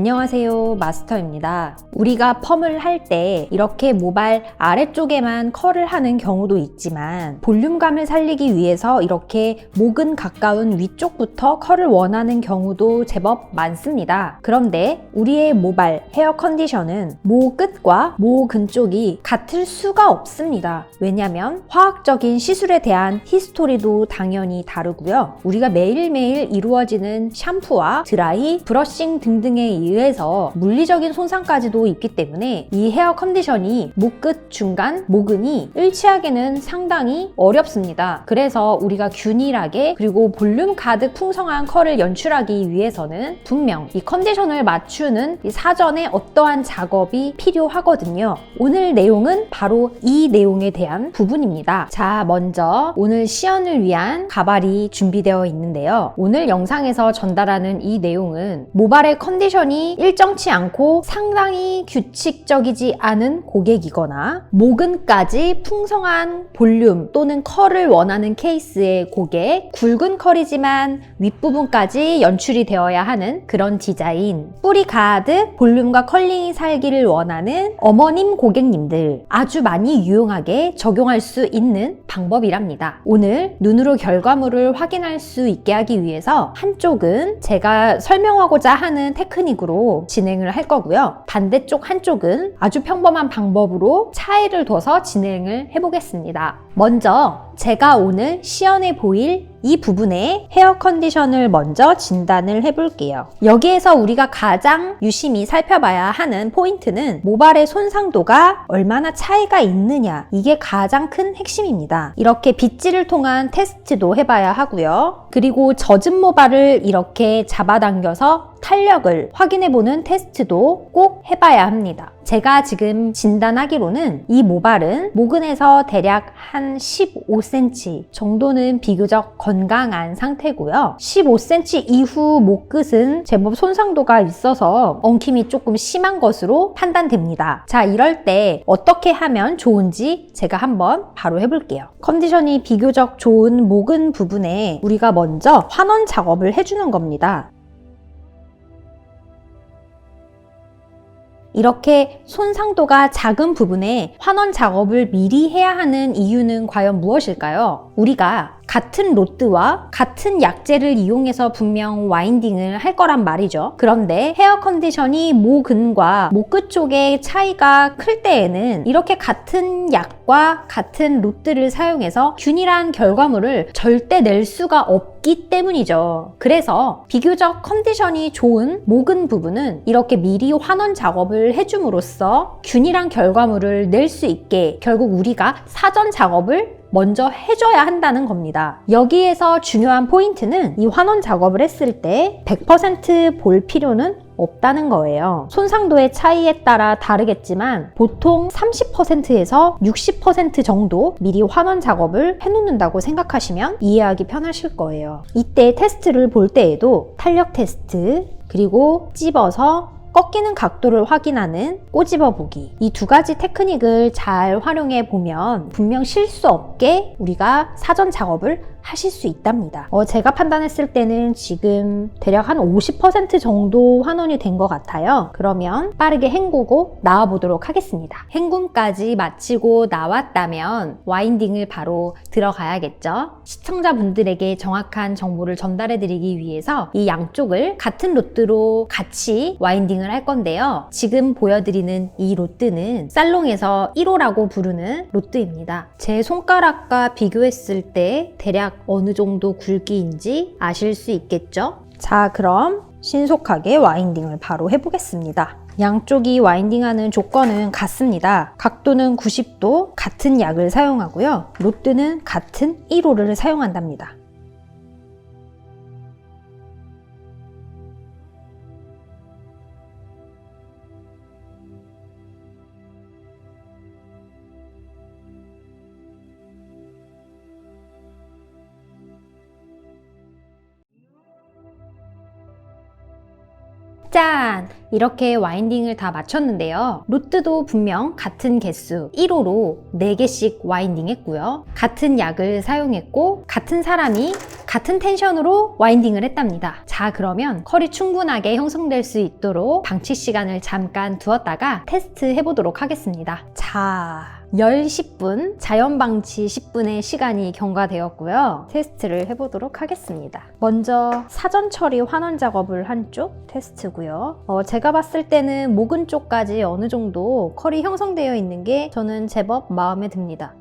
안녕하세요, 마스터입니다. 우리가 펌을 할 때 이렇게 모발 아래쪽에만 컬을 하는 경우도 있지만 볼륨감을 살리기 위해서 이렇게 목은 가까운 위쪽부터 컬을 원하는 경우도 제법 많습니다. 그런데 우리의 모발 헤어 컨디션은 모 끝과 모 근쪽이 같을 수가 없습니다. 왜냐하면 화학적인 시술에 대한 히스토리도 당연히 다르고요. 우리가 매일매일 이루어지는 샴푸와 드라이, 브러싱 등등에 의해서 물리적인 손상까지도 있기 때문에 이 헤어 컨디션이 목끝 중간, 모근이 일치하기는 상당히 어렵습니다. 그래서 우리가 균일하게 그리고 볼륨 가득 풍성한 컬을 연출하기 위해서는 분명 이 컨디션을 맞추는 이 사전에 어떠한 작업이 필요하거든요. 오늘 내용은 바로 이 내용에 대한 부분입니다. 자, 먼저 오늘 시연을 위한 가발이 준비되어 있는데요. 오늘 영상에서 전달하는 이 내용은 모발의 컨디션이 일정치 않고 상당히 규칙적이지 않은 고객이거나 모근까지 풍성한 볼륨 또는 컬을 원하는 케이스의 고객, 굵은 컬이지만 윗부분까지 연출이 되어야 하는 그런 디자인, 뿌리 가득 볼륨과 컬링이 살기를 원하는 어머님 고객님들 아주 많이 유용하게 적용할 수 있는 방법이랍니다. 오늘 눈으로 결과물을 확인할 수 있게 하기 위해서 한쪽은 제가 설명하고자 하는 테크닉으로 진행을 할 거고요. 반대쪽 한쪽은 아주 평범한 방법으로 차이를 둬서 진행을 해보겠습니다. 먼저 제가 오늘 시연해 보일 이 부분의 헤어 컨디션을 먼저 진단을 해볼게요. 여기에서 우리가 가장 유심히 살펴봐야 하는 포인트는 모발의 손상도가 얼마나 차이가 있느냐, 이게 가장 큰 핵심입니다. 이렇게 빗질을 통한 테스트도 해봐야 하고요. 그리고 젖은 모발을 이렇게 잡아당겨서 탄력을 확인해보는 테스트도 꼭 해봐야 합니다. 제가 지금 진단하기로는 이 모발은 모근에서 대략 한 15cm 정도는 비교적 건강한 상태고요. 15cm 이후 목끝은 제법 손상도가 있어서 엉킴이 조금 심한 것으로 판단됩니다. 자, 이럴 때 어떻게 하면 좋은지 제가 한번 바로 해볼게요. 컨디션이 비교적 좋은 모근 부분에 우리가 먼저 환원 작업을 해주는 겁니다. 이렇게 손상도가 작은 부분에 환원 작업을 미리 해야 하는 이유는 과연 무엇일까요? 우리가 같은 로드와 같은 약재를 이용해서 분명 와인딩을 할 거란 말이죠. 그런데 헤어 컨디션이 모근과 목끝 쪽의 차이가 클 때에는 이렇게 같은 약과 같은 로드를 사용해서 균일한 결과물을 절대 낼 수가 없기 때문이죠. 그래서 비교적 컨디션이 좋은 모근 부분은 이렇게 미리 환원 작업을 해줌으로써 균일한 결과물을 낼 수 있게 결국 우리가 사전 작업을 먼저 해줘야 한다는 겁니다. 여기에서 중요한 포인트는 이 환원 작업을 했을 때 100% 볼 필요는 없다는 거예요. 손상도의 차이에 따라 다르겠지만 보통 30%에서 60% 정도 미리 환원 작업을 해놓는다고 생각하시면 이해하기 편하실 거예요. 이때 테스트를 볼 때에도 탄력 테스트, 그리고 찝어서 꺾이는 각도를 확인하는 꼬집어 보기, 이 두 가지 테크닉을 잘 활용해 보면 분명 실수 없게 우리가 사전 작업을 하실 수 있답니다. 제가 판단했을 때는 지금 대략 한 50% 정도 환원이 된 것 같아요. 그러면 빠르게 헹구고 나와 보도록 하겠습니다. 헹굼까지 마치고 나왔다면 와인딩을 바로 들어가야겠죠. 시청자분들에게 정확한 정보를 전달해 드리기 위해서 이 양쪽을 같은 로드로 같이 와인딩을 할 건데요. 지금 보여드리는 이 로드는 살롱에서 1호라고 부르는 로드입니다. 제 손가락과 비교했을 때 대략 어느 정도 굵기인지 아실 수 있겠죠? 자, 그럼 신속하게 와인딩을 바로 해보겠습니다. 양쪽이 와인딩하는 조건은 같습니다. 각도는 90도, 같은 약을 사용하고요. 로드는 같은 1호를 사용한답니다. 짠! 이렇게 와인딩을 다 마쳤는데요. 로드도 분명 같은 개수 1호로 4개씩 와인딩 했고요. 같은 약을 사용했고 같은 사람이 같은 텐션으로 와인딩을 했답니다. 자, 그러면 컬이 충분하게 형성될 수 있도록 방치 시간을 잠깐 두었다가 테스트 해보도록 하겠습니다. 자, 열 10분, 자연 방치 10분의 시간이 경과되었고요. 테스트를 해보도록 하겠습니다. 먼저 사전 처리 환원 작업을 한 쪽 테스트고요. 제가 봤을 때는 목은 쪽까지 어느 정도 컬이 형성되어 있는 게 저는 제법 마음에 듭니다.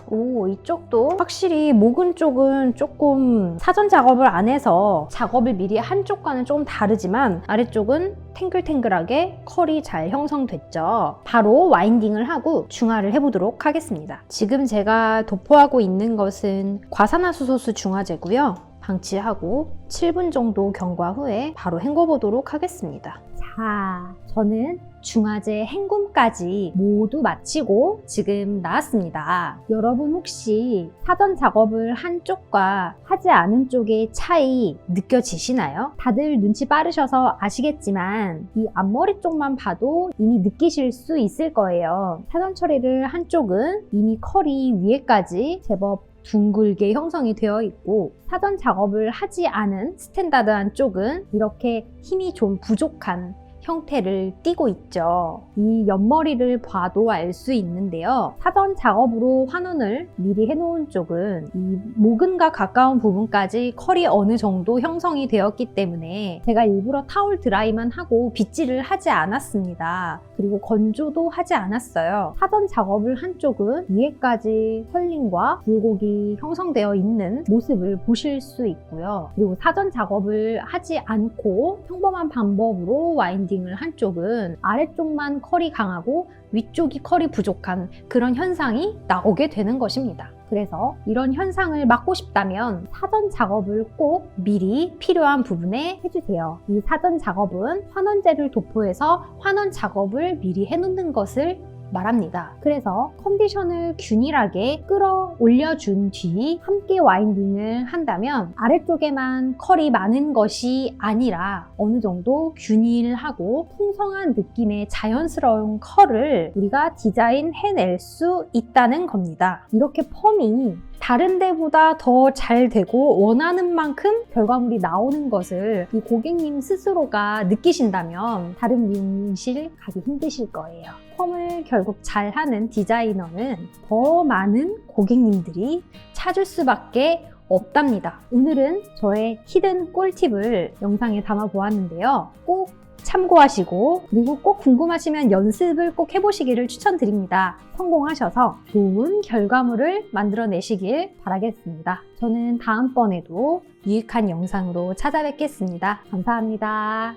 오, 이쪽도 확실히 목은 쪽은 조금 사전 작업을 안 해서 작업을 미리 한 쪽과는 조금 다르지만 아래쪽은 탱글탱글하게 컬이 잘 형성됐죠. 바로 와인딩을 하고 중화를 해보도록 하겠습니다. 지금 제가 도포하고 있는 것은 과산화수소수 중화제고요. 방치하고 7분 정도 경과 후에 바로 헹궈보도록 하겠습니다. 자, 저는 중화제 헹굼까지 모두 마치고 지금 나왔습니다. 여러분 혹시 사전 작업을 한 쪽과 하지 않은 쪽의 차이 느껴지시나요? 다들 눈치 빠르셔서 아시겠지만 이 앞머리 쪽만 봐도 이미 느끼실 수 있을 거예요. 사전 처리를 한 쪽은 이미 컬이 위에까지 제법 둥글게 형성이 되어 있고 사전 작업을 하지 않은 스탠다드한 쪽은 이렇게 힘이 좀 부족한 형태를 띠고 있죠. 이 옆머리를 봐도 알 수 있는데요. 사전 작업으로 환원을 미리 해놓은 쪽은 이 모근과 가까운 부분까지 컬이 어느 정도 형성이 되었기 때문에 제가 일부러 타올 드라이만 하고 빗질을 하지 않았습니다. 그리고 건조도 하지 않았어요. 사전 작업을 한 쪽은 위에까지 컬링과 굴곡이 형성되어 있는 모습을 보실 수 있고요. 그리고 사전 작업을 하지 않고 평범한 방법으로 와인딩을 한 쪽은 아래쪽만 컬이 강하고 위쪽이 컬이 부족한 그런 현상이 나오게 되는 것입니다. 그래서 이런 현상을 막고 싶다면 사전 작업을 꼭 미리 필요한 부분에 해주세요. 이 사전 작업은 환원제를 도포해서 환원 작업을 미리 해놓는 것을 말합니다. 그래서 컨디션을 균일하게 끌어올려준 뒤 함께 와인딩을 한다면 아래쪽에만 컬이 많은 것이 아니라 어느 정도 균일하고 풍성한 느낌의 자연스러운 컬을 우리가 디자인해낼 수 있다는 겁니다. 이렇게 펌이 다른 데보다 더 잘 되고 원하는 만큼 결과물이 나오는 것을 이 고객님 스스로가 느끼신다면 다른 미용실 가기 힘드실 거예요. 펌을 결국 잘하는 디자이너는 더 많은 고객님들이 찾을 수밖에 없답니다. 오늘은 저의 히든 꿀팁을 영상에 담아 보았는데요. 꼭 참고하시고 그리고 꼭 궁금하시면 연습을 꼭 해보시기를 추천드립니다. 성공하셔서 좋은 결과물을 만들어내시길 바라겠습니다. 저는 다음번에도 유익한 영상으로 찾아뵙겠습니다. 감사합니다.